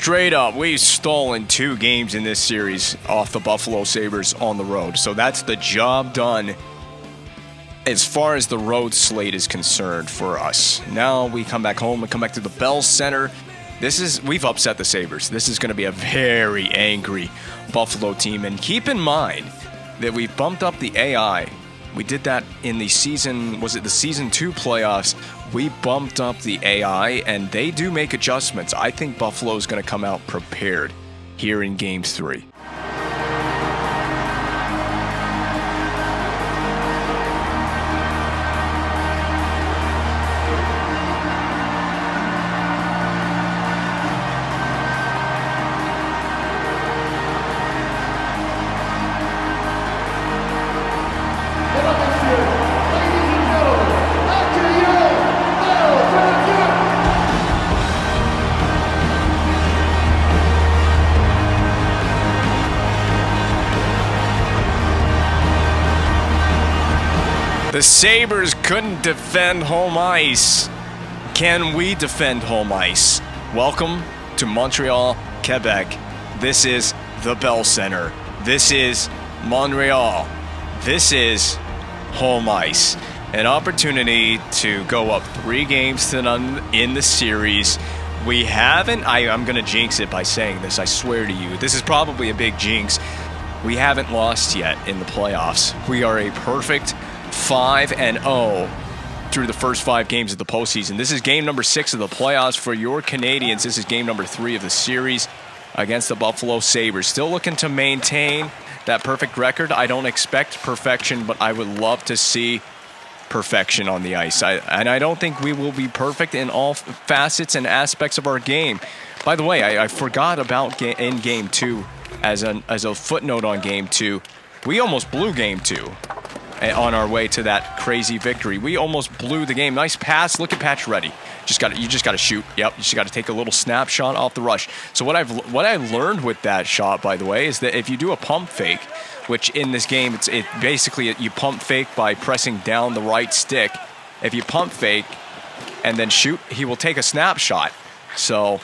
Straight up, we've stolen 2 games in this series off the Buffalo Sabres on the road. So that's the job done as far as the road slate is concerned for us. Now we come back home and come back to the Bell Center. We've upset the Sabres. This is going to be a very angry Buffalo team. And keep in mind that we bumped up the AI. We did that in the season 2 playoffs. We bumped up the AI, and they do make adjustments. I think Buffalo is going to come out prepared here in Game 3. The Sabres couldn't defend home ice. Can we defend home ice? Welcome to Montreal, Quebec. This is the Bell Center. This is Montreal. This is home ice. An opportunity to go up 3 games to none in the series. We haven't, I'm going to jinx it by saying this, I swear to you. This is probably a big jinx. We haven't lost yet in the playoffs. We are a perfect 5-0 through the first 5 games of the postseason. This is game number 6 of the playoffs for your Canadiens. This is game number 3 of the series against the Buffalo Sabres. Still looking to maintain that perfect record. I don't expect perfection, but I would love to see perfection on the ice. I don't think we will be perfect in all facets and aspects of our game. By the way, I forgot about in Game 2 as a footnote on Game 2. We almost blew Game 2. On our way to that crazy victory. We almost blew the game. Nice pass. Look at Pacioretty. You just got to shoot. Yep, you just got to take a little snapshot off the rush. So what I learned with that shot, by the way, is that if you do a pump fake, which in this game it basically you pump fake by pressing down the right stick. If you pump fake and then shoot, he will take a snapshot. So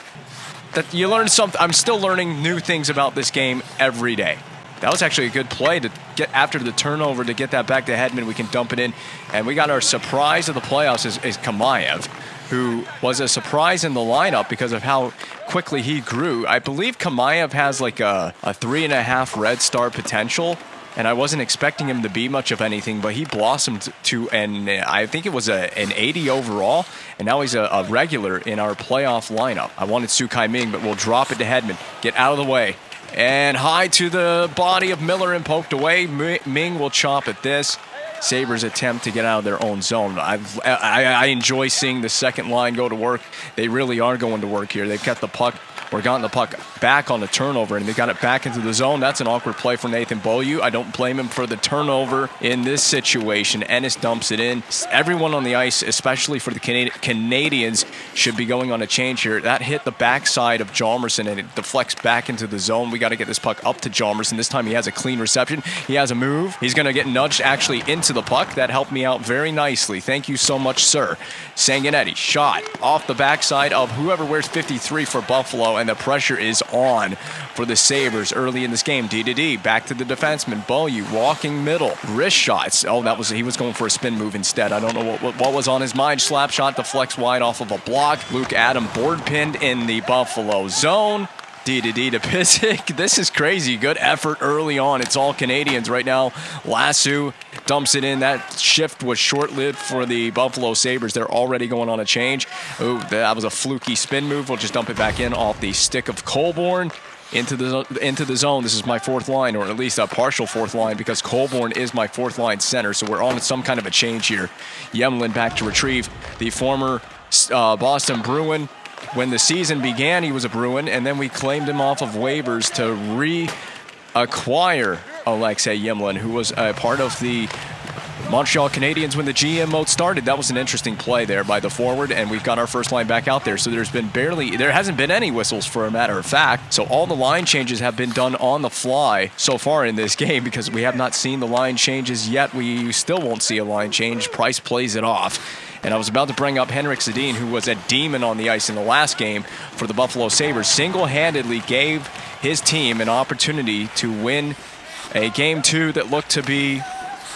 that you learn something. I'm still learning new things about this game every day. That was actually a good play to get after the turnover to get that back to Hedman. We can dump it in. And we got our surprise of the playoffs is Kamayev, who was a surprise in the lineup because of how quickly he grew. I believe Kamayev has like a 3.5 red star potential. And I wasn't expecting him to be much of anything, but he blossomed to, and I think it was an 80 overall, and now he's a regular in our playoff lineup. I wanted Sukai Ming, but we'll drop it to Hedman. Get out of the way. And high to the body of Miller and poked away. Ming will chop at this. Sabres attempt to get out of their own zone. I enjoy seeing the second line go to work. They really are going to work here. They've got the puck, or gotten the puck back on the turnover, and they got it back into the zone. That's an awkward play for Nathan Beaulieu. I don't blame him for the turnover in this situation. Ennis dumps it in. Everyone on the ice, especially for the Canadiens, should be going on a change here. That hit the backside of Hjalmarsson, and it deflects back into the zone. We got to get this puck up to Hjalmarsson. This time he has a clean reception. He has a move. He's going to get nudged actually into the puck. That helped me out very nicely. Thank you so much, sir. Sanguinetti, shot off the backside of whoever wears 53 for Buffalo, and the pressure is on for the Sabres early in this game. D-to-D, back to the defenseman. Beaulieu walking middle. Wrist shots. Oh, he was going for a spin move instead. I don't know what was on his mind. Slap shot deflects wide off of a block. Luke Adam board pinned in the Buffalo zone. D-to-D to Pysyk. This is crazy. Good effort early on. It's all Canadiens right now. Lasso dumps it in. That shift was short-lived for the Buffalo Sabres. They're already going on a change. Oh, that was a fluky spin move. We'll just dump it back in off the stick of Colborne into the zone. This is my 4th line, or at least a partial 4th line, because Colborne is my 4th line center. So we're on some kind of a change here. Yemlin back to retrieve the former Boston Bruin. When the season began, he was a Bruin, and then we claimed him off of waivers to reacquire Alexei Yemlin, who was a part of the Montreal Canadiens when the GM mode started. That was an interesting play there by the forward, and we've got our first line back out there. So there hasn't been any whistles, for a matter of fact. So all the line changes have been done on the fly so far in this game, because we have not seen the line changes yet. We still won't see a line change. Price plays it off. And I was about to bring up Henrik Sedin, who was a demon on the ice in the last game for the Buffalo Sabres. Single-handedly gave his team an opportunity to win a Game 2 that looked to be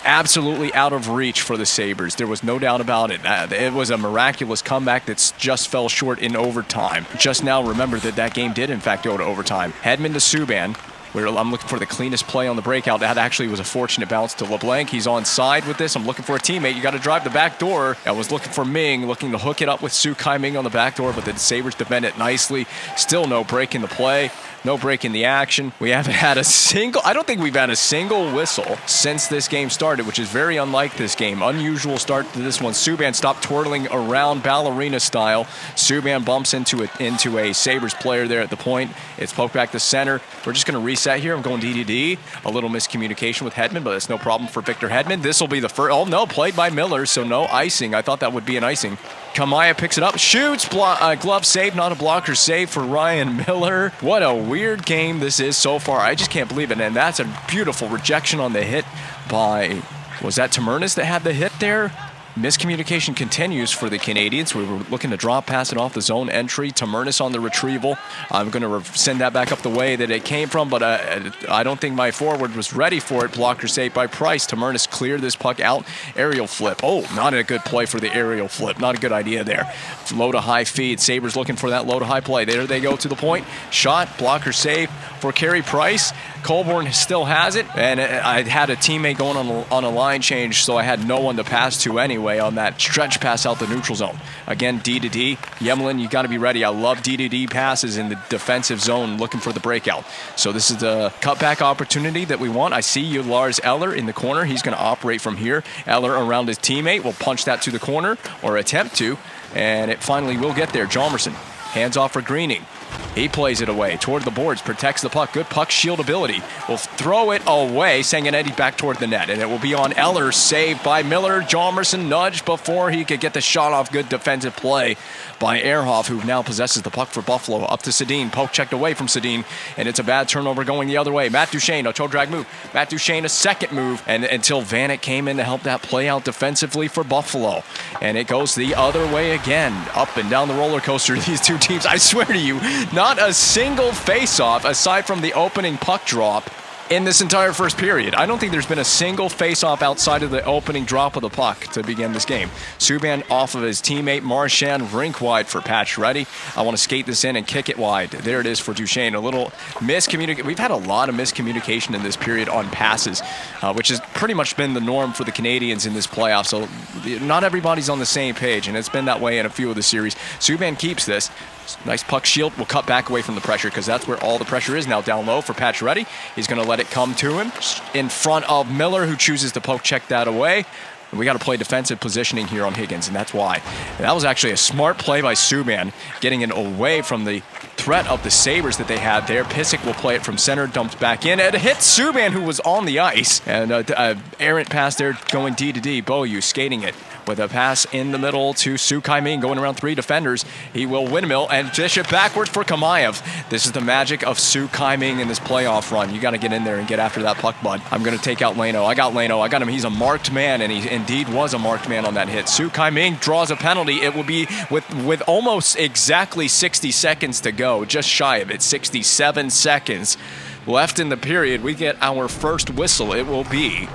absolutely out of reach for the Sabres. There was no doubt about it. It was a miraculous comeback that just fell short in overtime. Just now remember that game did in fact go to overtime. Hedman to Subban. I'm looking for the cleanest play on the breakout. That actually was a fortunate bounce to LeBlanc. He's on side with this. I'm looking for a teammate. You got to drive the back door. I was looking for Ming, looking to hook it up with Su Kai Ming on the back door, but the Sabres defend it nicely. Still no break in the play. No break in the action. We haven't had I don't think we've had a single whistle since this game started, which is very unlike this game. Unusual start to this one. Subban stopped twirling around ballerina style. Subban bumps into a Sabres player there at the point. It's poked back to center. We're just going to reset here. I'm going D. A little miscommunication with Hedman, but that's no problem for Victor Hedman. This will be the first. Oh, no, played by Miller, so no icing. I thought that would be an icing. Kamaya picks it up, shoots, glove save, not a blocker save for Ryan Miller. What a weird game this is so far. I just can't believe it, and that's a beautiful rejection on the hit by, was that Tamernis that had the hit there? Miscommunication continues for the Canadiens. We were looking to drop pass it off the zone entry. Tamernis on the retrieval. I'm going to send that back up the way that it came from, but I don't think my forward was ready for it. Blocker save by Price. Tamernis cleared this puck out. Aerial flip. Oh, not a good play for the aerial flip. Not a good idea there. Low to high feed. Sabres looking for that low to high play. There they go to the point. Shot. Blocker save for Carey Price. Colborne still has it, and I had a teammate going on a line change, so I had no one to pass to anyway on that stretch pass out the neutral zone. Again, D to D. Yemlin, you got to be ready. I love D to D passes in the defensive zone looking for the breakout. So this is the cutback opportunity that we want. I see you, Lars Eller, in the corner. He's going to operate from here. Eller around his teammate will punch that to the corner, or attempt to, and it finally will get there. Jalmerson, hands off for Greening. He plays it away toward the boards, protects the puck. Good puck shield ability. Will throw it away, Sanguinetti back toward the net. And it will be on Eller, saved by Miller. Jalmerson nudged before he could get the shot off. Good defensive play by Ehrhoff, who now possesses the puck for Buffalo. Up to Sedin. Poke checked away from Sedin. And it's a bad turnover going the other way. Matt Duchene, a toe drag move. Matt Duchene, a second move. And until Vanek came in to help that play out defensively for Buffalo. And it goes the other way again. Up and down the roller coaster, these two teams. I swear to you, not a single face-off aside from the opening puck drop in this entire first period. I don't think there's been a single face-off outside of the opening drop of the puck to begin this game. Subban off of his teammate Marchand, rink wide for Pacioretty. I want to skate this in and kick it wide. There it is for Duchene. A little miscommunication. We've had a lot of miscommunication in this period on passes, which has pretty much been the norm for the Canadiens in this playoff. So not everybody's on the same page, and it's been that way in a few of the series. Subban keeps this. Nice puck shield. We'll cut back away from the pressure because that's where all the pressure is now down low for Pacioretty. He's going to let it come to him in front of Miller, who chooses to poke check that away. We got to play defensive positioning here on Higgins, and that's why. And that was actually a smart play by Subban, getting it away from the threat of the Sabres that they had there. Pysyk will play it from center, dumps back in, and it hits Subban, who was on the ice. And errant pass there going D to D. Beaulieu skating it with a pass in the middle to Su Kai Ming, going around three defenders. He will windmill and dish it backwards for Kamayev. This is the magic of Su Kai Ming in this playoff run. You got to get in there and get after that puck, bud. I'm going to take out Leno. I got Leno. I got him. He's a marked man, and he indeed was a marked man on that hit. Su Kai Ming draws a penalty. It will be with almost exactly 60 seconds to go, just shy of it, 67 seconds left in the period. We get our first whistle. It will be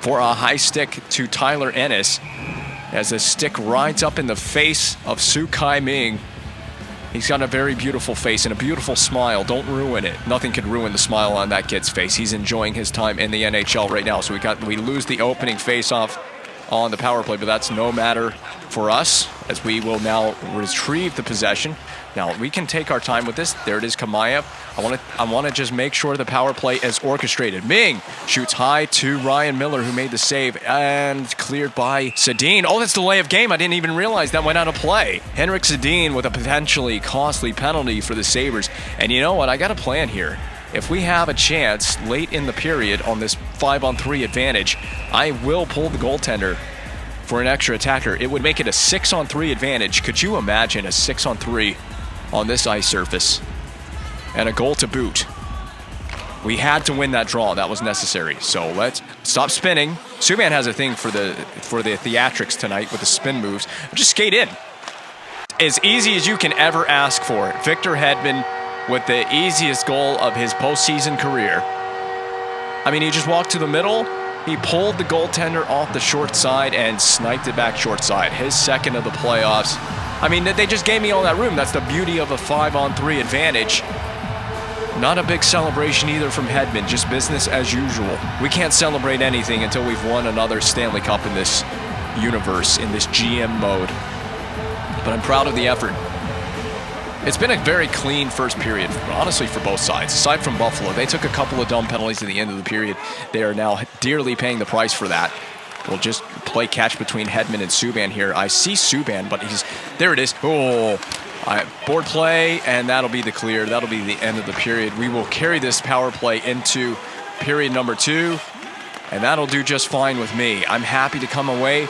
for a high stick to Tyler Ennis, as the stick rides up in the face of Su Kai Ming. He's got a very beautiful face and a beautiful smile. Don't ruin it. Nothing could ruin the smile on that kid's face. He's enjoying his time in the NHL right now. So we lose the opening face-off on the power play, but that's no matter for us, as we will now retrieve the possession. Now, we can take our time with this. There it is, Kamayev. I want to just make sure the power play is orchestrated. Ming shoots high to Ryan Miller, who made the save, and cleared by Sedin. Oh, that's delay of game. I didn't even realize that went out of play. Henrik Sedin with a potentially costly penalty for the Sabres. And you know what? I got a plan here. If we have a chance late in the period on this 5-on-3 advantage, I will pull the goaltender for an extra attacker. It would make it a 6-on-3 advantage. Could you imagine a 6-on-3 on this ice surface? And a goal to boot. We had to win that draw. That was necessary. So let's stop spinning. Subban has a thing for the theatrics tonight with the spin moves. Just skate in. As easy as you can ever ask for it. Victor Hedman with the easiest goal of his postseason career. I mean, he just walked to the middle. He pulled the goaltender off the short side and sniped it back short side. His second of the playoffs. I mean, they just gave me all that room. That's the beauty of a 5-on-3 advantage. Not a big celebration either from Hedman, just business as usual. We can't celebrate anything until we've won another Stanley Cup in this universe, in this GM mode. But I'm proud of the effort. It's been a very clean first period, honestly, for both sides. Aside from Buffalo, they took a couple of dumb penalties at the end of the period. They are now dearly paying the price for that. We'll just play catch between Hedman and Subban here. I see Subban, but there it is. Oh, board play, and that'll be the clear. That'll be the end of the period. We will carry this power play into period number 2, and that'll do just fine with me. I'm happy to come away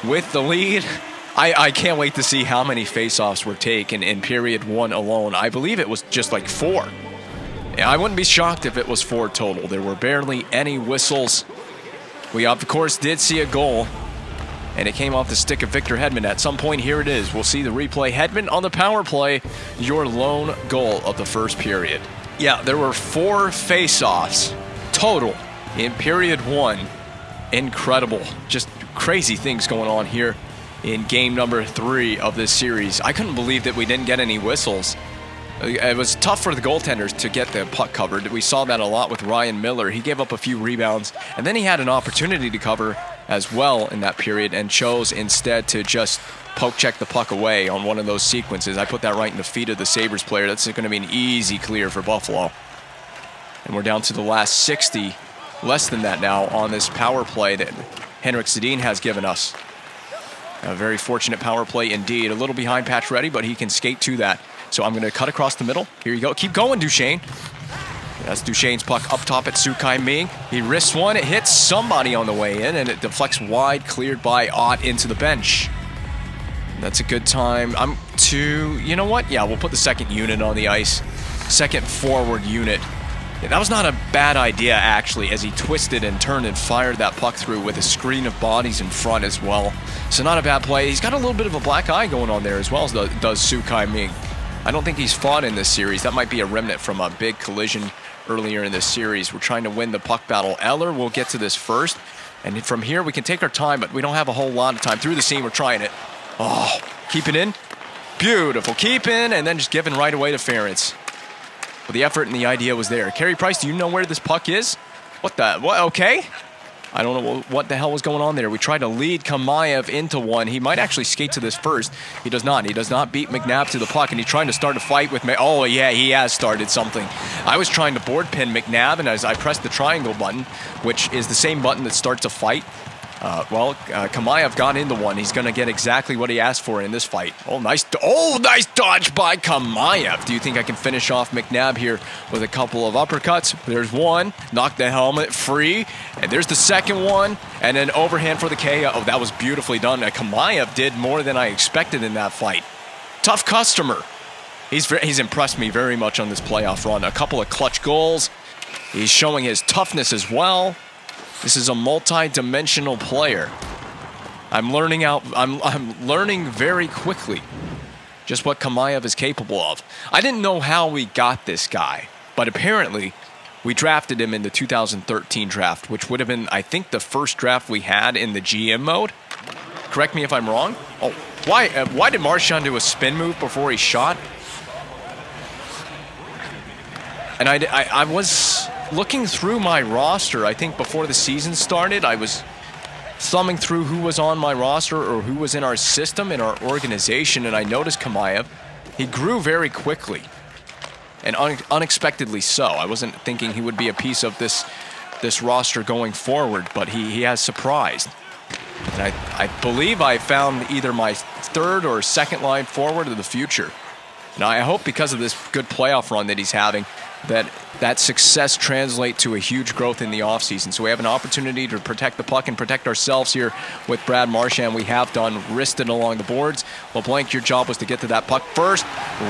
with the lead. I can't wait to see how many faceoffs were taken in period 1 alone. I believe it was just like 4. I wouldn't be shocked if it was 4 total. There were barely any whistles. We, of course, did see a goal, and it came off the stick of Victor Hedman. At some point, here it is. We'll see the replay. Hedman on the power play, your lone goal of the first period. Yeah, there were 4 face-offs total in period 1. Incredible. Just crazy things going on here in game number 3 of this series. I couldn't believe that we didn't get any whistles. It was tough for the goaltenders to get the puck covered. We saw that a lot with Ryan Miller. He gave up a few rebounds, and then he had an opportunity to cover as well in that period and chose instead to just poke check the puck away on one of those sequences. I put that right in the feet of the Sabres player. That's going to be an easy clear for Buffalo. And we're down to the last 60, less than that now, on this power play that Henrik Sedin has given us. A very fortunate power play indeed. A little behind Pacioretty, but he can skate to that. So I'm going to cut across the middle. Here you go. Keep going, Duchesne. That's Duchesne's puck up top at Sukai Ming. He risks one. It hits somebody on the way in, and it deflects wide, cleared by Ott into the bench. That's a good time. You know what? Yeah, we'll put the second unit on the ice. Second forward unit. Yeah, that was not a bad idea, actually, as he twisted and turned and fired that puck through with a screen of bodies in front as well. So not a bad play. He's got a little bit of a black eye going on there as well as does Sukai Ming. I don't think he's fought in this series. That might be a remnant from a big collision earlier in this series. We're trying to win the puck battle. Eller will get to this first. And from here, we can take our time, but we don't have a whole lot of time. Through the seam, we're trying it. Oh, keep it in. Beautiful. Keep in, and then just giving right away to Ferentz. But the effort and the idea was there. Carey Price, do you know where this puck is? What? Okay. I don't know what the hell was going on there. We tried to lead Kamayev into one. He might actually skate to this first. He does not. He does not beat McNabb to the puck, and he's trying to start a fight with me. Oh, yeah, he has started something. I was trying to board pin McNabb, and as I pressed the triangle button, which is the same button that starts a fight, Kamayev got into one. He's going to get exactly what he asked for in this fight. Nice dodge by Kamayev. Do you think I can finish off McNabb here with a couple of uppercuts? There's one. Knock the helmet free. And there's the second one. And then overhand for the KO. Oh, that was beautifully done. Kamayev did more than I expected in that fight. Tough customer. He's impressed me very much on this playoff run. A couple of clutch goals. He's showing his toughness as well. This is a multi-dimensional player. I'm learning very quickly just what Kamayev is capable of. I didn't know how we got this guy, but apparently we drafted him in the 2013 draft, which would have been, I think, the first draft we had in the GM mode. Correct me if I'm wrong. Oh, why did Marchand do a spin move before he shot? And I was looking through my roster. I think before the season started, I was thumbing through who was on my roster or who was in our system, in our organization, and I noticed Kamayev. He grew very quickly, and unexpectedly so. I wasn't thinking he would be a piece of this roster going forward, but he has surprised. And I believe I found either my third or second line forward of the future. Now, I hope because of this good playoff run that he's having, that success translate to a huge growth in the offseason. So we have an opportunity to protect the puck and protect ourselves here with Brad Marchand. We have done, wristed along the boards. LeBlanc, your job was to get to that puck first,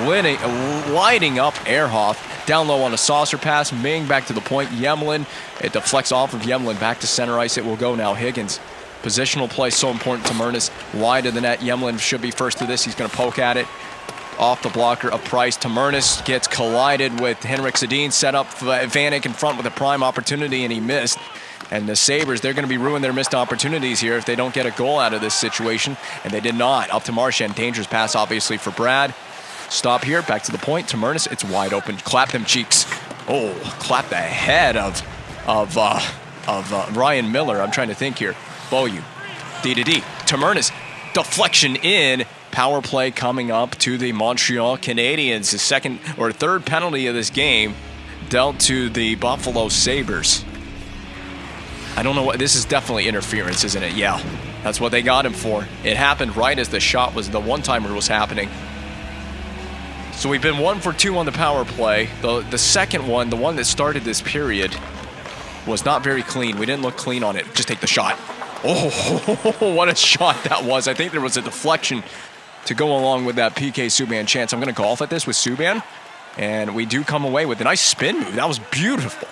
lighting up Ehrhoff. Down low on a saucer pass, Ming back to the point. Yemlin, it deflects off of Yemlin back to center ice. It will go now. Higgins, positional play so important to Murnus. Wide of the net, Yemlin should be first to this. He's going to poke at it. Off the blocker of Price. Murnus gets collided with Henrik Sedin, set up Vanek in front with a prime opportunity, and he missed. And the Sabres, they're going to be ruining their missed opportunities here if they don't get a goal out of this situation, and they did not. Up to Marchand, dangerous pass obviously for Brad. Stop here, back to the point. Murnus, it's wide open. Clap them cheeks. Oh, clap the head of Ryan Miller. I'm trying to think here. Beaulieu, D. Murnus, deflection in. Power play coming up to the Montreal Canadiens. The second or third penalty of this game dealt to the Buffalo Sabres. I don't know what, this is definitely interference, isn't it? Yeah, that's what they got him for. It happened right as the shot was, the one-timer was happening. So we've been 1 for 2 on the power play. The second one, the one that started this period, was not very clean. We didn't look clean on it. Just take the shot. Oh, what a shot that was. I think there was a deflection to go along with that PK Subban chance. I'm going to golf at this with Subban, and we do come away with a nice spin move. That was beautiful.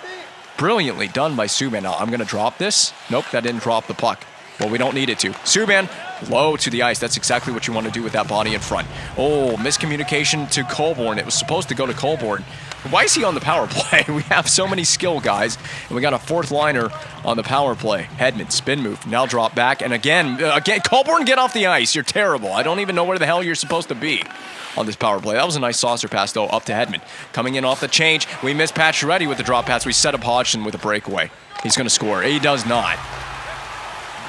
Brilliantly done by Subban. Now, I'm going to drop this. Nope, that didn't drop the puck. Well, we don't need it to. Subban, low to the ice. That's exactly what you want to do with that body in front. Oh, miscommunication to Colborn. It was supposed to go to Colborn. Why is he on the power play? We have so many skill guys, and we got a fourth liner on the power play. Hedman, spin move, now drop back, and again, Colborn, get off the ice. You're terrible. I don't even know where the hell you're supposed to be on this power play. That was a nice saucer pass, though, up to Hedman. Coming in off the change, we miss Pacioretty with the drop pass. We set up Hodgson with a breakaway. He's going to score. He does not.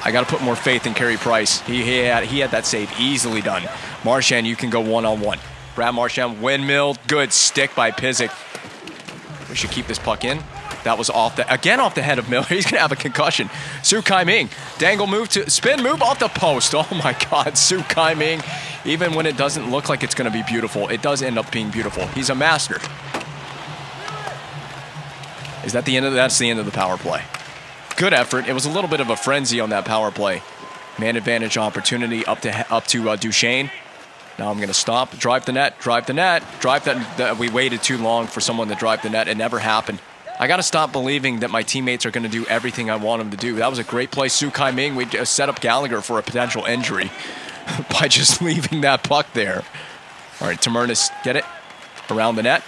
I got to put more faith in Carey Price. He had that save easily done. Marchand, you can go one-on-one. Brad Marchand, windmill, good stick by Pysyk. We should keep this puck in. That was off the head of Miller. He's going to have a concussion. Su Kai-Ming, dangle move to spin move off the post. Oh my God, Su Kai-Ming. Even when it doesn't look like it's going to be beautiful, it does end up being beautiful. He's a master. Is that the end of that's the end of the power play. Good effort. It was a little bit of a frenzy on that power play. Man advantage opportunity up to Duchesne. Now I'm going to stop, drive the net. We waited too long for someone to drive the net. It never happened. I got to stop believing that my teammates are going to do everything I want them to do. That was a great play. Su Kai-Ming, we just set up Gallagher for a potential injury by just leaving that puck there. All right, Murnus, get it around the net.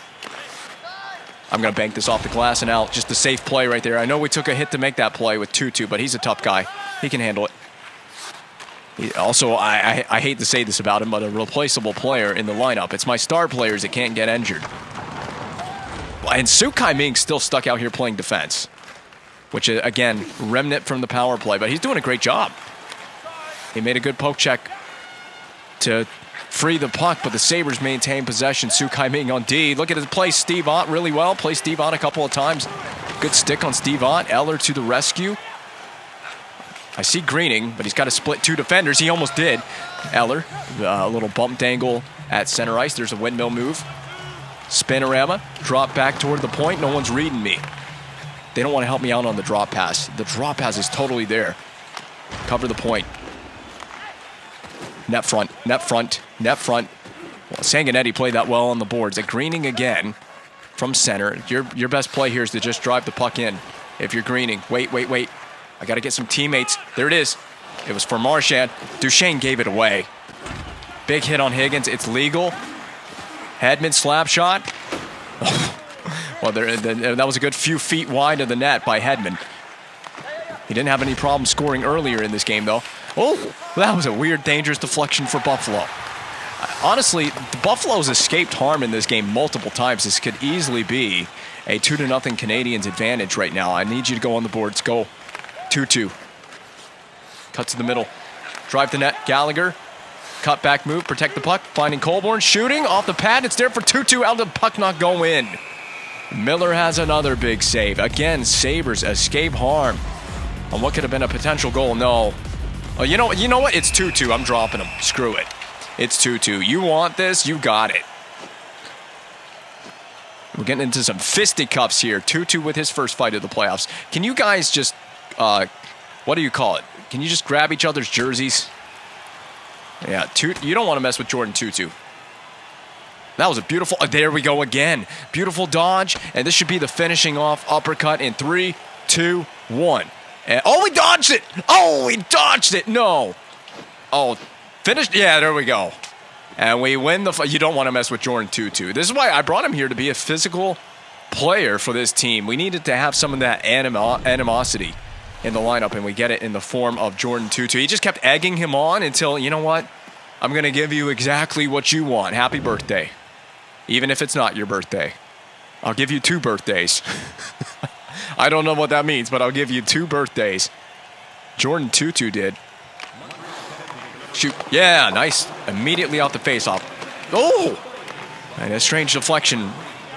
I'm going to bank this off the glass and out. Just a safe play right there. I know we took a hit to make that play with 2-2, but he's a tough guy. He can handle it. Also, I hate to say this about him, but a replaceable player in the lineup. It's my star players that can't get injured. And Su Kai-Ming still stuck out here playing defense, which, again, remnant from the power play, but he's doing a great job. He made a good poke check to free the puck, but the Sabres maintain possession. Su Kai-Ming on D. Look at his play. Steve Ott really well. Play Steve Ott a couple of times. Good stick on Steve Ott. Eller to the rescue. I see Greening, but he's got to split 2 defenders. He almost did. Eller, a little bump dangle at center ice. There's a windmill move. Spinorama, drop back toward the point. No one's reading me. They don't want to help me out on the drop pass. The drop pass is totally there. Cover the point. Net front. Well, Sanguinetti played that well on the boards. A Greening again from center. Your best play here is to just drive the puck in. If you're Greening, wait. I got to get some teammates. There it is. It was for Marchand. Duchesne gave it away. Big hit on Higgins. It's legal. Hedman slap shot. Well, that was a good few feet wide of the net by Hedman. He didn't have any problem scoring earlier in this game, though. Oh, that was a weird, dangerous deflection for Buffalo. Honestly, the Buffalo's escaped harm in this game multiple times. This could easily be a 2-0 Canadiens advantage right now. I need you to go on the boards. Go. 2-2. Cut to the middle. Drive the net. Gallagher. Cut back move. Protect the puck. Finding Colborn. Shooting off the pad. It's there for 2-2. Out the puck not go in. Miller has another big save. Again, Sabres escape harm on what could have been a potential goal. No. Oh, you know what? It's 2-2. I'm dropping them. Screw it. It's 2-2. You want this? You got it. We're getting into some fisticuffs here. 2-2 with his first fight of the playoffs. Can you guys just, what do you call it? Can you just grab each other's jerseys? Yeah, you don't want to mess with Jordan 2-2. That was a beautiful, there we go again. Beautiful dodge, and this should be the finishing off uppercut in 3, 2, 1. And, oh, we dodged it! Oh, we dodged it! No. Oh, finished? Yeah, there we go. And we win the fight. You don't want to mess with Jordan 2-2. This is why I brought him here, to be a physical player for this team. We needed to have some of that animosity in the lineup, and we get it in the form of Jordan 2-2. He just kept egging him on until, you know what? I'm going to give you exactly what you want. Happy birthday. Even if it's not your birthday. I'll give you 2 birthdays. I don't know what that means, but I'll give you 2 birthdays. Jordan 2-2 did. Shoot. Yeah, nice. Immediately off the face-off. Oh! And a strange deflection.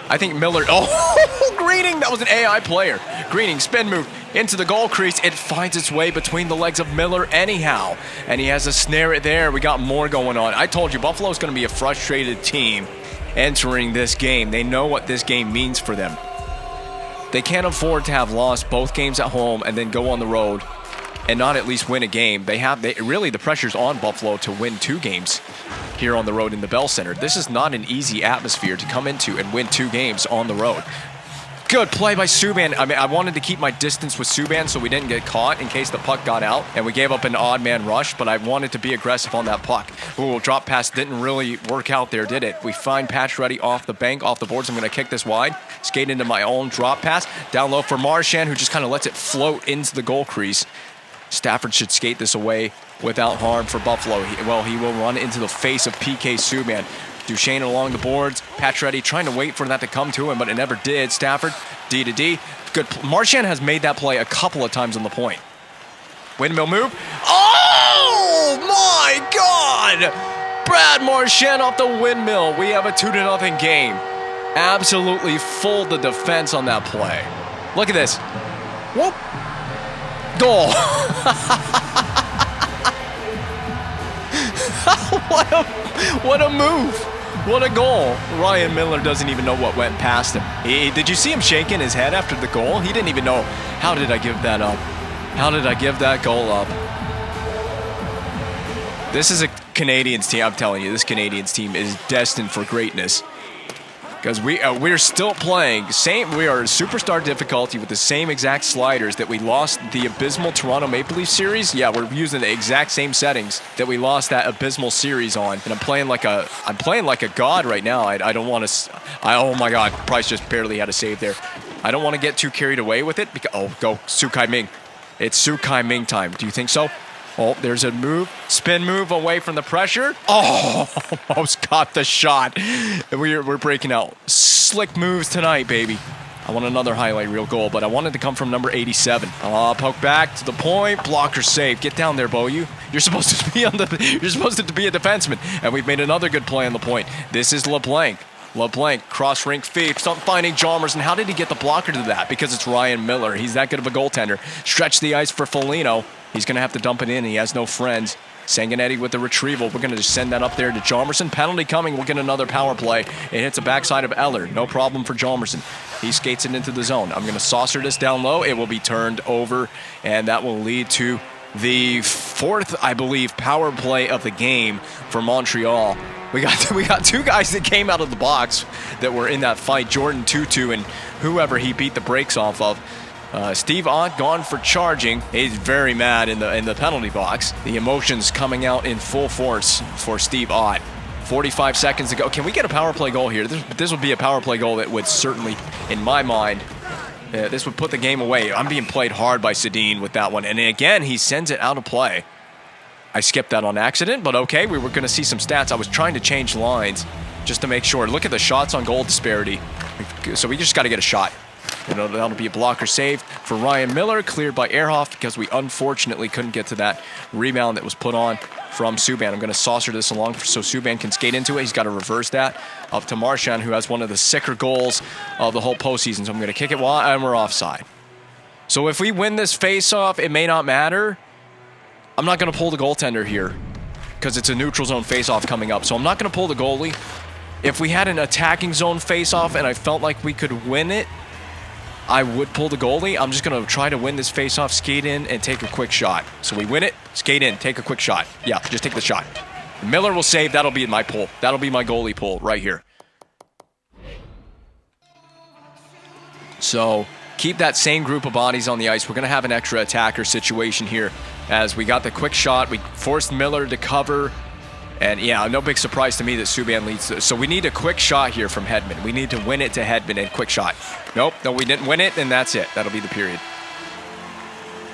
I think Miller... Oh! Greening! That was an AI player. Greening, spin move into the goal crease. It finds its way between the legs of Miller anyhow. And he has a snare it there. We got more going on. I told you, Buffalo's going to be a frustrated team entering this game. They know what this game means for them. They can't afford to have lost both games at home and then go on the road and not at least win a game. Really, the pressure's on Buffalo to win 2 games here on the road in the Bell Center. This is not an easy atmosphere to come into and win 2 games on the road. Good play by Subban. I mean, I wanted to keep my distance with Subban so we didn't get caught in case the puck got out, and we gave up an odd man rush, but I wanted to be aggressive on that puck. Ooh, drop pass didn't really work out there, did it? We find Pacioretty off the bank, off the boards. I'm going to kick this wide, skate into my own drop pass, down low for Marchand, who just kind of lets it float into the goal crease. Stafford should skate this away without harm for Buffalo. He will run into the face of PK Subban. Duchesne along the boards. Pacioretty trying to wait for that to come to him, but it never did. Stafford, D to D. Good. Marchand has made that play a couple of times on the point. Windmill move. Oh, my God! Brad Marchand off the windmill. We have a 2-0 game. Absolutely fooled the defense on that play. Look at this. Whoop. Goal. What a move. What a goal. Ryan Miller doesn't even know what went past him. Did you see him shaking his head after the goal? He didn't even know, how did I give that up? How did I give that goal up? This is a Canadiens team. I'm telling you, this Canadiens team is destined for greatness. Because we're still playing we are superstar difficulty with the same exact sliders that we lost the abysmal Toronto Maple Leaf series. Yeah, we're using the exact same settings that we lost that abysmal series on. And I'm playing like a god right now. I don't want to. Oh my God, Price just barely had a save there. I don't want to get too carried away with it. Go Su Kai Ming. It's Su Kai Ming time. Do you think so? Oh, there's a move. Spin move away from the pressure. Oh, almost got the shot. We're breaking out. Slick moves tonight, baby. I want another highlight reel goal, but I wanted to come from number 87. Poke back to the point. Blocker save. Get down there, Boyu. You're supposed to be you're supposed to be a defenseman. And we've made another good play on the point. This is LeBlanc. LeBlanc, cross-rink feed, finding Chalmers, and how did he get the blocker to that? Because it's Ryan Miller. He's that good of a goaltender. Stretch the ice for Foligno. He's going to have to dump it in. He has no friends. Sanguinetti with the retrieval. We're going to just send that up there to Chalmerson. Penalty coming. We'll get another power play. It hits the backside of Eller. No problem for Chalmerson. He skates it into the zone. I'm going to saucer this down low. It will be turned over, and that will lead to the 4th, I believe, power play of the game for Montreal. We got 2 guys that came out of the box that were in that fight. Jordan 2-2 and whoever he beat the brakes off of. Steve Ott gone for charging. He's very mad in the penalty box. The emotions coming out in full force for Steve Ott. 45 seconds to go. Can we get a power play goal here? This would be a power play goal that would certainly, in my mind, this would put the game away. I'm being played hard by Sedin with that one. And again, he sends it out of play. I skipped that on accident, but okay, we were going to see some stats. I was trying to change lines just to make sure. Look at the shots on goal disparity. So we just got to get a shot. That'll be a blocker save for Ryan Miller, cleared by Ehrhoff because we unfortunately couldn't get to that rebound that was put on from Subban. I'm going to saucer this along so Subban can skate into it. He's got to reverse that up to Marchand, who has one of the sicker goals of the whole postseason. So I'm going to kick it and we're offside. So if we win this face-off, it may not matter. I'm not going to pull the goaltender here because it's a neutral zone face-off coming up. So I'm not going to pull the goalie. If we had an attacking zone face-off and I felt like we could win it, I would pull the goalie. I'm just going to try to win this face-off, skate in, and take a quick shot. So we win it, skate in, take a quick shot. Yeah, just take the shot. Miller will save. That'll be my pull. That'll be my goalie pull right here. So keep that same group of bodies on the ice. We're going to have an extra attacker situation here as we got the quick shot. We forced Miller to cover. And yeah, no big surprise to me that Subban leads. So we need a quick shot here from Hedman. We need to win it to Hedman and quick shot. Nope, no, we didn't win it, and that's it. That'll be the period.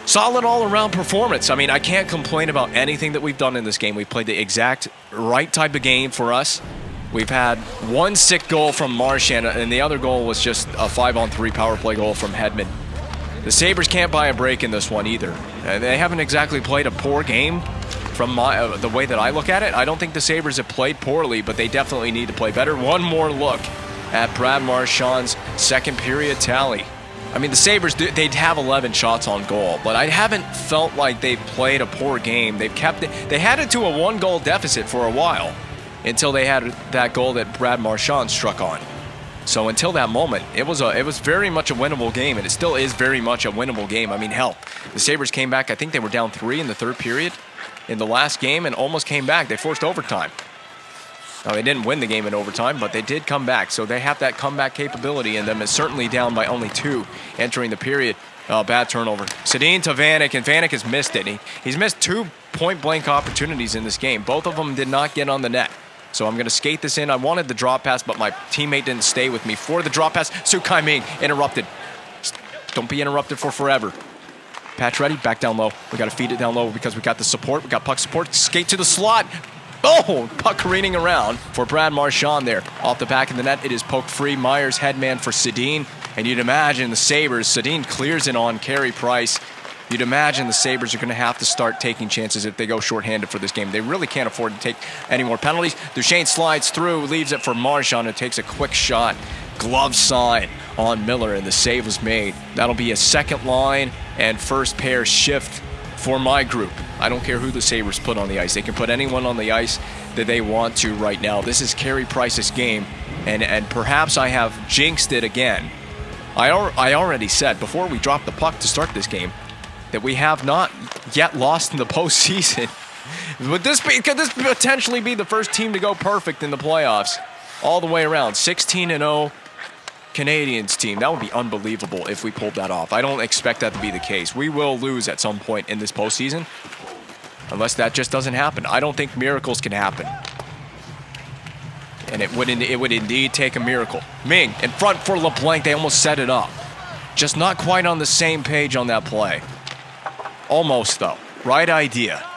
Solid all-around performance. I mean, I can't complain about anything that we've done in this game. We've played the exact right type of game for us. We've had one sick goal from Marchand, and the other goal was just a 5-on-3 power play goal from Hedman. The Sabres can't buy a break in this one either. They haven't exactly played a poor game from the way that I look at it. I don't think the Sabres have played poorly, but they definitely need to play better. One more look at Brad Marchand's second period tally. I mean, the Sabres, they'd have 11 shots on goal, but I haven't felt like they've played a poor game. They had it to a 1-goal deficit for a while until they had that goal that Brad Marchand struck on. So until that moment, it was very much a winnable game, and it still is very much a winnable game. I mean, hell, the Sabres came back. I think they were down 3 in the third period in the last game and almost came back. They forced overtime. Now, they didn't win the game in overtime, but they did come back. So they have that comeback capability in them. Is certainly down by only 2 entering the period. Bad turnover. Sedin to Vanek, and Vanek has missed it. He's missed 2 point-blank opportunities in this game. Both of them did not get on the net. So I'm going to skate this in. I wanted the drop pass, but my teammate didn't stay with me for the drop pass. Su Kai-Ming interrupted. Don't be interrupted for forever. Patch ready, back down low. We got to feed it down low because we got the support. We got puck support. Skate to the slot. Oh, puck careening around for Brad Marchand there. Off the back of the net, it is poked free. Myers headman for Sedin. And you'd imagine the Sabres, Sedin clears it on Carey Price. You'd imagine the Sabres are going to have to start taking chances if they go shorthanded for this game. They really can't afford to take any more penalties. Duchesne slides through, leaves it for Marchand, and takes a quick shot. Glove side on Miller, and the save was made. That'll be a second line and first pair shift for my group. I don't care who the Sabres put on the ice. They can put anyone on the ice that they want to right now. This is Carey Price's game, and perhaps I have jinxed it again. I already said before we dropped the puck to start this game that we have not yet lost in the postseason. Could this potentially be the first team to go perfect in the playoffs all the way around? 16-0 Canadiens team. That would be unbelievable if we pulled that off. I don't expect that to be the case. We will lose at some point in this postseason unless that just doesn't happen. I don't think miracles can happen. And it would indeed take a miracle. Ming in front for LeBlanc. They almost set it up. Just not quite on the same page on that play. Almost, though. Right idea.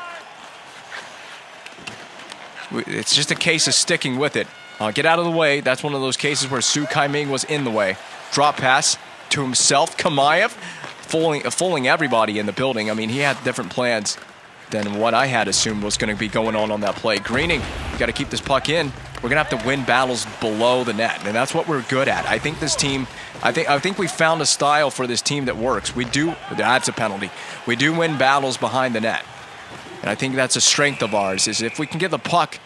It's just a case of sticking with it. Get out of the way. That's one of those cases where Su Kai-Ming was in the way. Drop pass to himself. Kamayev fooling everybody in the building. I mean, he had different plans than what I had assumed was going to be going on that play. Greening, you got to keep this puck in. We're going to have to win battles below the net, and that's what we're good at. I think this team, I think we found a style for this team that works. We do, that's a penalty. We do win battles behind the net, and I think that's a strength of ours, is if we can get the puck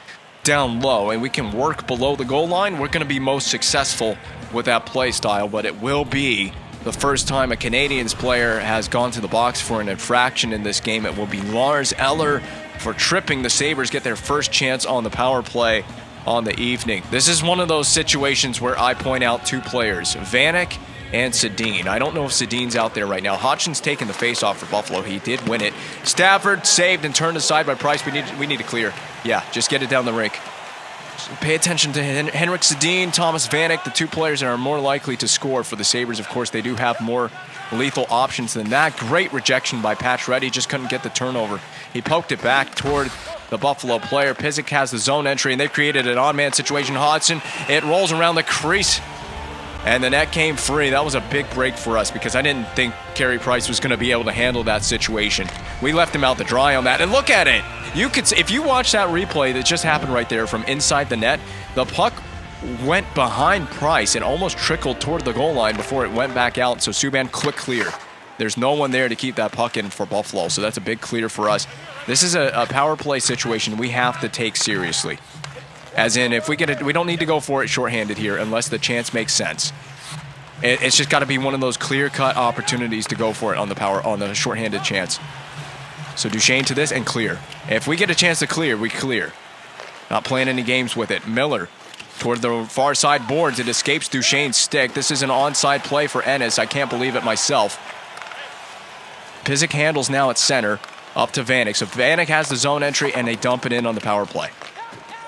down low and we can work below the goal line, we're going to be most successful with that play style, but it will be the first time a Canadiens player has gone to the box for an infraction in this game. It will be Lars Eller for tripping. The Sabres get their first chance on the power play on the evening. This is one of those situations where I point out 2 players, Vanek and Sedin. I don't know if Sedin's out there right now. Hodgson's taking the face-off for Buffalo. He did win it. Stafford saved and turned aside by Price. We need to clear. Yeah, just get it down the rink. Pay attention to Henrik Sedin, Thomas Vanek, the 2 players that are more likely to score for the Sabres. Of course, they do have more lethal options than that. Great rejection by Patch Reddy. Just couldn't get the turnover. He poked it back toward the Buffalo player. Pysyk has the zone entry, and they've created an on-man situation. Hodgson, it rolls around the crease, and the net came free. That was a big break for us because I didn't think Carey Price was going to be able to handle that situation. We left him out to dry on that, and look at it. You could, if you watch that replay that just happened right there from inside the net, the puck went behind Price and almost trickled toward the goal line before it went back out. So Subban quick clear. There's no one there to keep that puck in for Buffalo, so that's a big clear for us. This is a power play situation we have to take seriously. As in, if we get it, we don't need to go for it shorthanded here unless the chance makes sense. It's just got to be one of those clear-cut opportunities to go for it on the shorthanded chance. So Duchesne to this and clear. If we get a chance to clear, we clear. Not playing any games with it. Miller toward the far side boards. It escapes Duchesne's stick. This is an onside play for Ennis. I can't believe it myself. Pizik handles now at center. Up to Vanek. So Vanek has the zone entry, and they dump it in on the power play.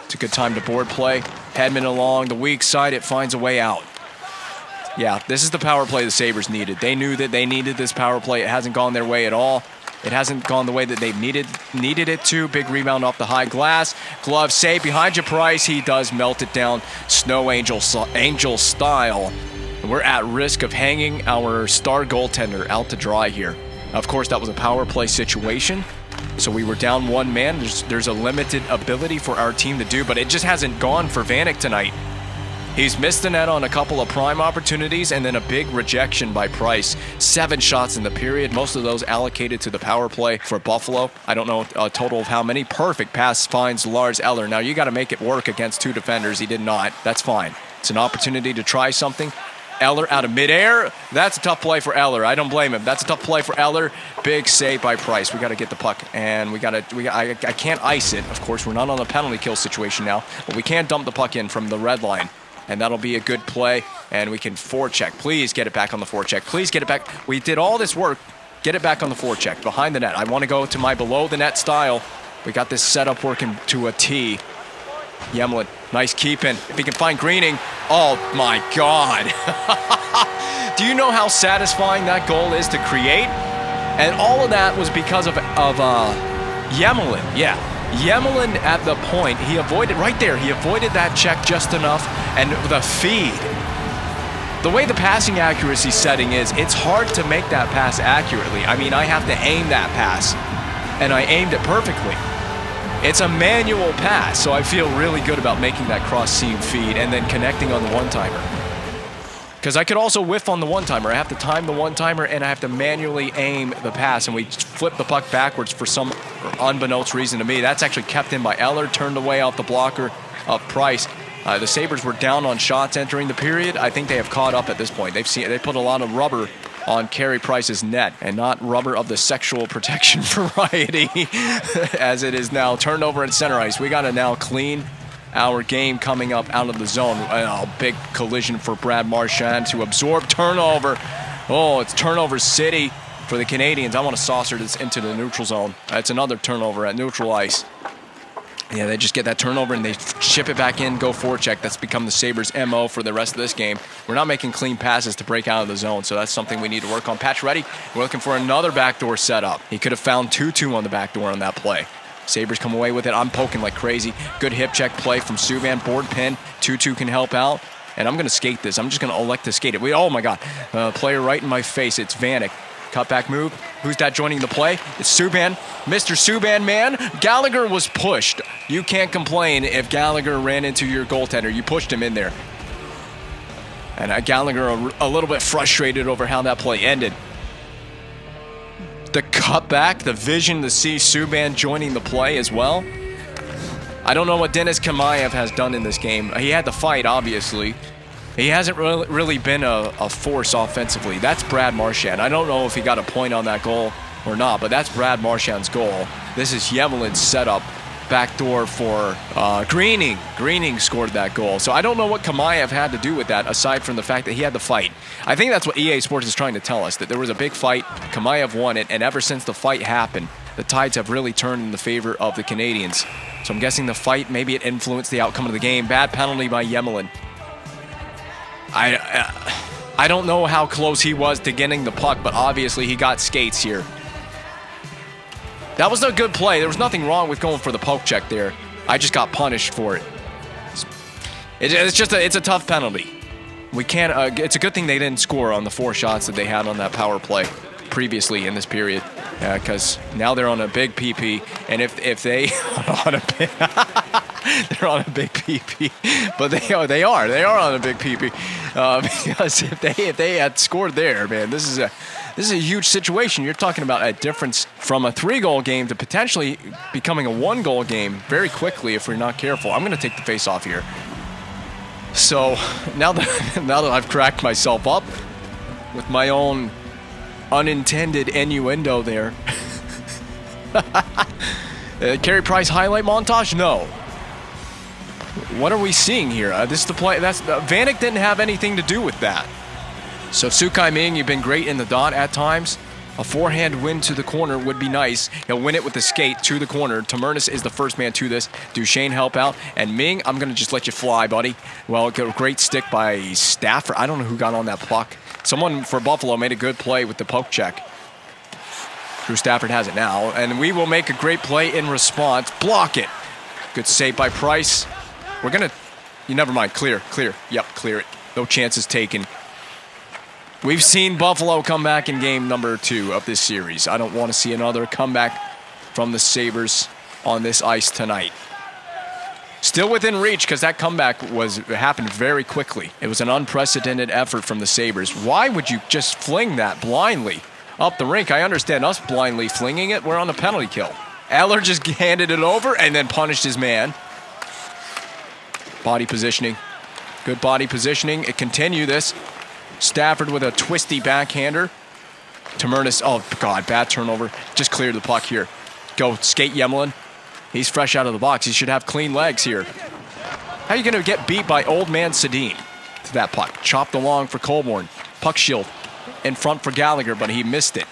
It's a good time to board play. Hedman along the weak side. It finds a way out. Yeah, this is the power play the Sabres needed. They knew that they needed this power play. It hasn't gone their way at all. It hasn't gone the way that they needed it to. Big rebound off the high glass. Glove save behind you, Price. He does melt it down Snow Angel style. And we're at risk of hanging our star goaltender out to dry here. Of course, that was a power play situation. So we were down one man. There's a limited ability for our team to do, but it just hasn't gone for Vanek tonight. He's missed the net on a couple of prime opportunities and then a big rejection by Price. 7 shots in the period, most of those allocated to the power play for Buffalo. I don't know a total of how many. Perfect pass finds Lars Eller. Now you got to make it work against 2 defenders. He did not. That's fine. It's an opportunity to try something. Eller out of midair. That's a tough play for Eller. I don't blame him. That's a tough play for Eller. Big save by Price. We got to get the puck, and I can't ice it. Of course, we're not on a penalty kill situation now, but we can dump the puck in from the red line. And that'll be a good play, and we can forecheck. Please get it back on the forecheck. Please get it back. We did all this work. Get it back on the forecheck, behind the net. I want to go to my below-the-net style. We got this setup working to a T. Yemlin, nice keep-in. If he can find Greening, oh my God. Do you know how satisfying that goal is to create? And all of that was because of Yemlin, yeah. Yemelin at the point, he avoided right there. He avoided that check just enough, and the feed. The way the passing accuracy setting is, it's hard to make that pass accurately. I mean, I have to aim that pass, and I aimed it perfectly. It's a manual pass, so I feel really good about making that cross-seam feed and then connecting on the one-timer. Because I could also whiff on the one-timer. I have to time the one-timer, and I have to manually aim the pass, and we flip the puck backwards for some unbeknownst reason to me. That's actually kept in by Eller, turned away off the blocker of Price. The Sabres were down on shots entering the period. I think they have caught up at this point. They put a lot of rubber on Carey Price's net, and not rubber of the sexual protection variety, as it is now. Turnover at center ice. We got to now clean our game coming up out of the zone. Big collision for Brad Marchand to absorb turnover. Oh, it's turnover city for the Canadiens. I want to saucer this into the neutral zone. That's another turnover at neutral ice. Yeah, they just get that turnover and they ship it back in, go forecheck. That's become the Sabres' MO for the rest of this game. We're not making clean passes to break out of the zone, so that's something we need to work on. Patch ready. We're looking for another backdoor setup. He could have found 2-2 on the backdoor on that play. Sabres come away with it. I'm poking like crazy. Good hip check play from Subban. Board pin. 2-2 can help out. And I'm going to skate this. I'm just going to elect to skate it. Oh, my God. Player right in my face. It's Vanek. Cutback move. Who's that joining the play? It's Subban. Mr. Subban, man. Gallagher was pushed. You can't complain if Gallagher ran into your goaltender. You pushed him in there. And Gallagher a little bit frustrated over how that play ended. The cutback, the vision to see Subban joining the play as well. I don't know what Denis Kamayev has done in this game. He had the fight, obviously. He hasn't really been a force offensively. That's Brad Marchand. I don't know if he got a point on that goal or not, but that's Brad Marchand's goal. This is Yemelin's setup. Backdoor for Greening. Greening scored that goal. So I don't know what Kamayev had to do with that, aside from the fact that he had the fight. I think that's what EA Sports is trying to tell us, that there was a big fight, Kamayev won it, and ever since the fight happened, the tides have really turned in the favor of the Canadiens. So I'm guessing the fight, maybe it influenced the outcome of the game. Bad penalty by Yemelin. I don't know how close he was to getting the puck, but obviously he got skates here. That was a good play. There was nothing wrong with going for the poke check there. I just got punished for it. It's a tough penalty. We can't. It's a good thing they didn't score on the 4 shots that they had on that power play previously in this period, because now they're on a big PP, and if they on a big they're on a big PP, but they are on a big PP because if they had scored there, man, this is a huge situation. You're talking about a difference from a 3-goal game to potentially becoming a 1-goal game very quickly if we're not careful. I'm going to take the face off here. So now that I've cracked myself up with my own unintended innuendo there. Carey Price highlight montage? No. What are we seeing here? This is the play. Vanek didn't have anything to do with that. So Sukai Ming, you've been great in the dot at times. A forehand win to the corner would be nice. He'll win it with the skate to the corner. Tamernis is the first man to this. Duchesne help out. And Ming, I'm going to just let you fly, buddy. Well, a great stick by Stafford. I don't know who got on that puck. Someone for Buffalo made a good play with the poke check. Drew Stafford has it now. And we will make a great play in response. Block it. Good save by Price. We're going to... never mind. Clear. Yep, clear it. No chances taken. We've seen Buffalo come back in game number 2 of this series. I don't want to see another comeback from the Sabres on this ice tonight. Still within reach because that comeback happened very quickly. It was an unprecedented effort from the Sabres. Why would you just fling that blindly up the rink? I understand us blindly flinging it. We're on a penalty kill. Eller just handed it over and then punished his man. Body positioning. Good body positioning. It continue this. Stafford with a twisty backhander. Tamernis, oh God, bad turnover. Just cleared the puck here. Go, skate Yemlin. He's fresh out of the box. He should have clean legs here. How are you going to get beat by old man Sedin? To that puck. Chopped along for Colborne. Puck shield in front for Gallagher, but he missed it.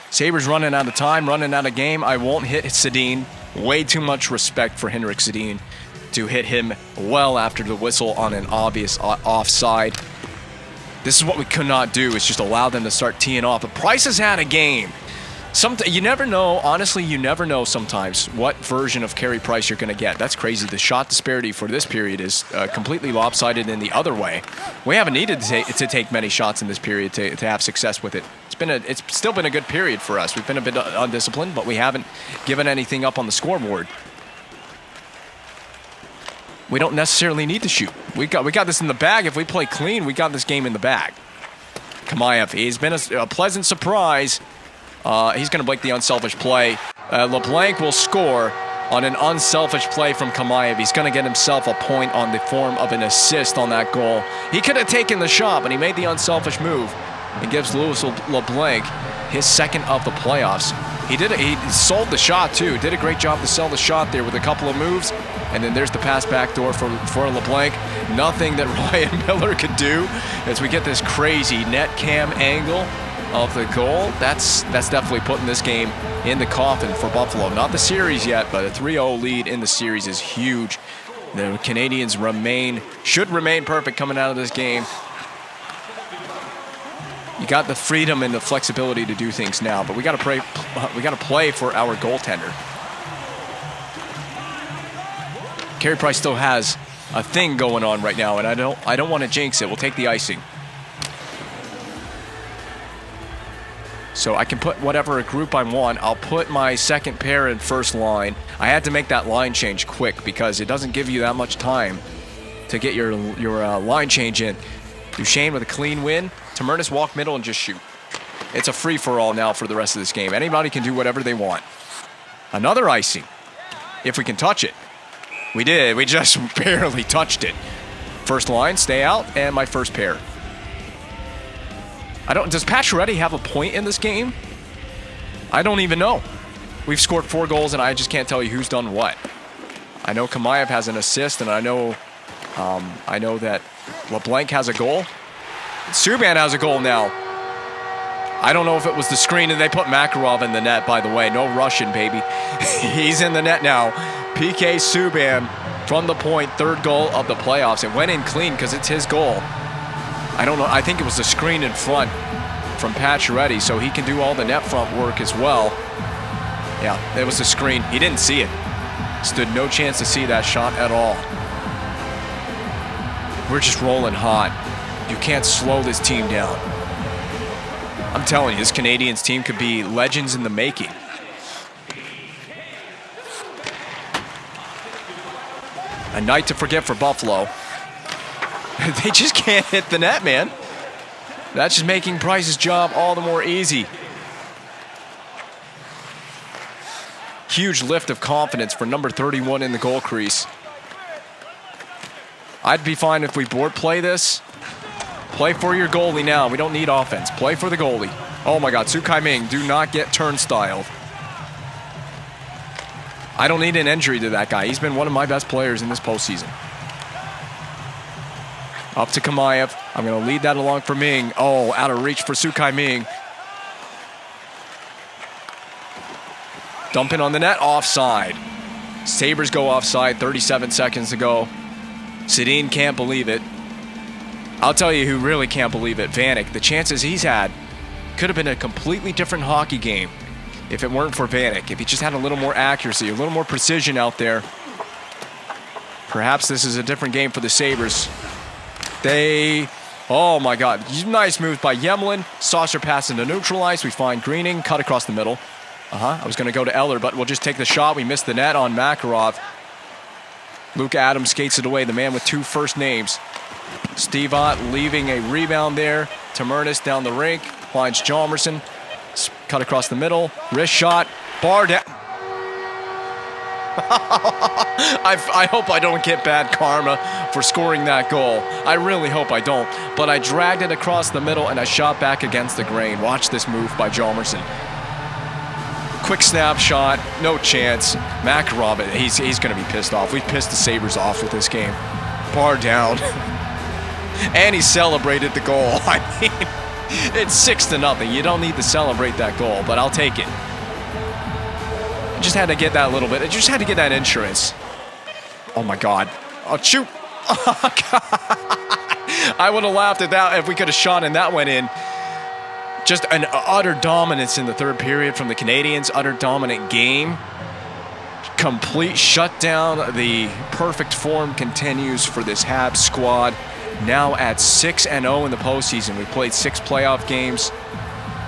Sabres running out of time, running out of game. I won't hit Sedin. Way too much respect for Henrik Sedin to hit him well after the whistle on an obvious offside. This is what we could not do, is just allow them to start teeing off. But Price has had a game. You never know, honestly, you never know sometimes what version of Carey Price you're going to get. That's crazy. The shot disparity for this period is completely lopsided in the other way. We haven't needed to take many shots in this period to have success with it. It's still been a good period for us. We've been a bit undisciplined, but we haven't given anything up on the scoreboard. We don't necessarily need to shoot. We got this in the bag. If we play clean, we got this game in the bag. Kamayev, he's been a pleasant surprise. He's going to break the unselfish play. LeBlanc will score on an unselfish play from Kamayev. He's going to get himself a point on the form of an assist on that goal. He could have taken the shot, but he made the unselfish move and gives Louis LeBlanc his second of the playoffs. He sold the shot too. Did a great job to sell the shot there with a couple of moves. And then there's the pass backdoor for LeBlanc. Nothing that Ryan Miller could do as we get this crazy net cam angle of the goal. That's definitely putting this game in the coffin for Buffalo. Not the series yet, but a 3-0 lead in the series is huge. The Canadiens should remain perfect coming out of this game. You got the freedom and the flexibility to do things now, but we got to play for our goaltender. Carey Price still has a thing going on right now, and I don't want to jinx it. We'll take the icing. So I can put whatever group I want. I'll put my second pair in first line. I had to make that line change quick because it doesn't give you that much time to get your line change in. Duchesne with a clean win. Tamernis walk middle and just shoot. It's a free-for-all now for the rest of this game. Anybody can do whatever they want. Another icing, if we can touch it. We did. We just barely touched it. First line, stay out, and my first pair. Does Pacioretty have a point in this game? I don't even know. We've scored 4 goals, and I just can't tell you who's done what. I know Kamayev has an assist, and I know that LeBlanc has a goal. Subban has a goal now. I don't know if it was the screen, and they put Makarov in the net, by the way. No Russian, baby. He's in the net now. PK Subban from the point, 3rd goal of the playoffs. It went in clean because it's his goal. I don't know. I think it was the screen in front from Pacioretty, so he can do all the net front work as well. Yeah, it was the screen. He didn't see it. Stood no chance to see that shot at all. We're just rolling hot. You can't slow this team down. I'm telling you, this Canadiens team could be legends in the making. A night to forget for Buffalo. They just can't hit the net, man. That's just making Price's job all the more easy. Huge lift of confidence for number 31 in the goal crease. I'd be fine if we board play this. Play for your goalie now. We don't need offense. Play for the goalie. Oh my God, Su Kai-Ming, do not get turnstile. I don't need an injury to that guy. He's been one of my best players in this postseason. Up to Kamayev. I'm going to lead that along for Ming. Oh, out of reach for Su Kai-Ming. Dumping on the net, offside. Sabres go offside, 37 seconds to go. Sedin can't believe it. I'll tell you who really can't believe it, Vanek. The chances he's had could have been a completely different hockey game if it weren't for Vanek. If he just had a little more accuracy, a little more precision out there, perhaps this is a different game for the Sabres. Oh my God, nice moves by Yemlin. Saucer pass into neutral ice. We find Greening, cut across the middle. I was going to go to Eller, but we'll just take the shot. We missed the net on Makarov. Luke Adams skates it away, the man with 2 first names. Steve Ott leaving a rebound there. Tamernis down the rink, finds Jalmerson. Cut across the middle, wrist shot, bar down. I hope I don't get bad karma for scoring that goal. I really hope I don't. But I dragged it across the middle and I shot back against the grain. Watch this move by Jalmerson. Quick snapshot, no chance. Makarov, he's going to be pissed off. We've pissed the Sabres off with this game. Bar down. And he celebrated the goal. I mean, it's 6-0. You don't need to celebrate that goal, but I'll take it. I just had to get that a little bit. I just had to get that insurance. Oh my God. Oh, shoot. Oh, God. I would have laughed at that if we could have shot and that went in. Just an utter dominance in the third period from the Canadiens. Utter dominant game. Complete shutdown. The perfect form continues for this Habs squad. Now at 6-0 in the postseason. We played 6 playoff games.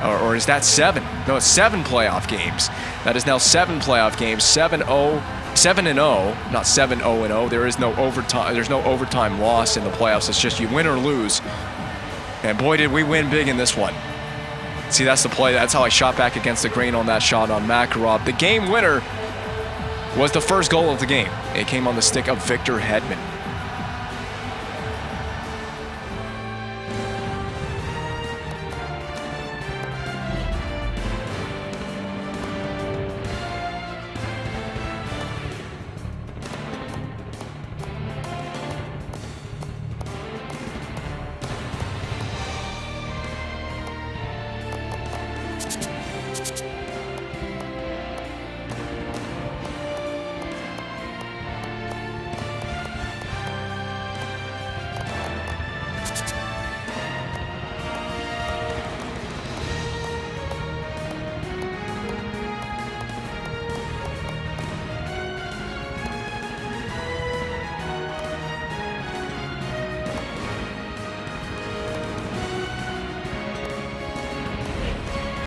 Or is that 7? No, it's 7 playoff games. That is now 7 playoff games. 7-0, not 7-0-0. There is no overtime. There's no overtime loss in the playoffs. It's just you win or lose. And boy, did we win big in this one. See, that's the play. That's how I shot back against the grain on that shot on Makarov. The game winner was the first goal of the game. It came on the stick of Victor Hedman.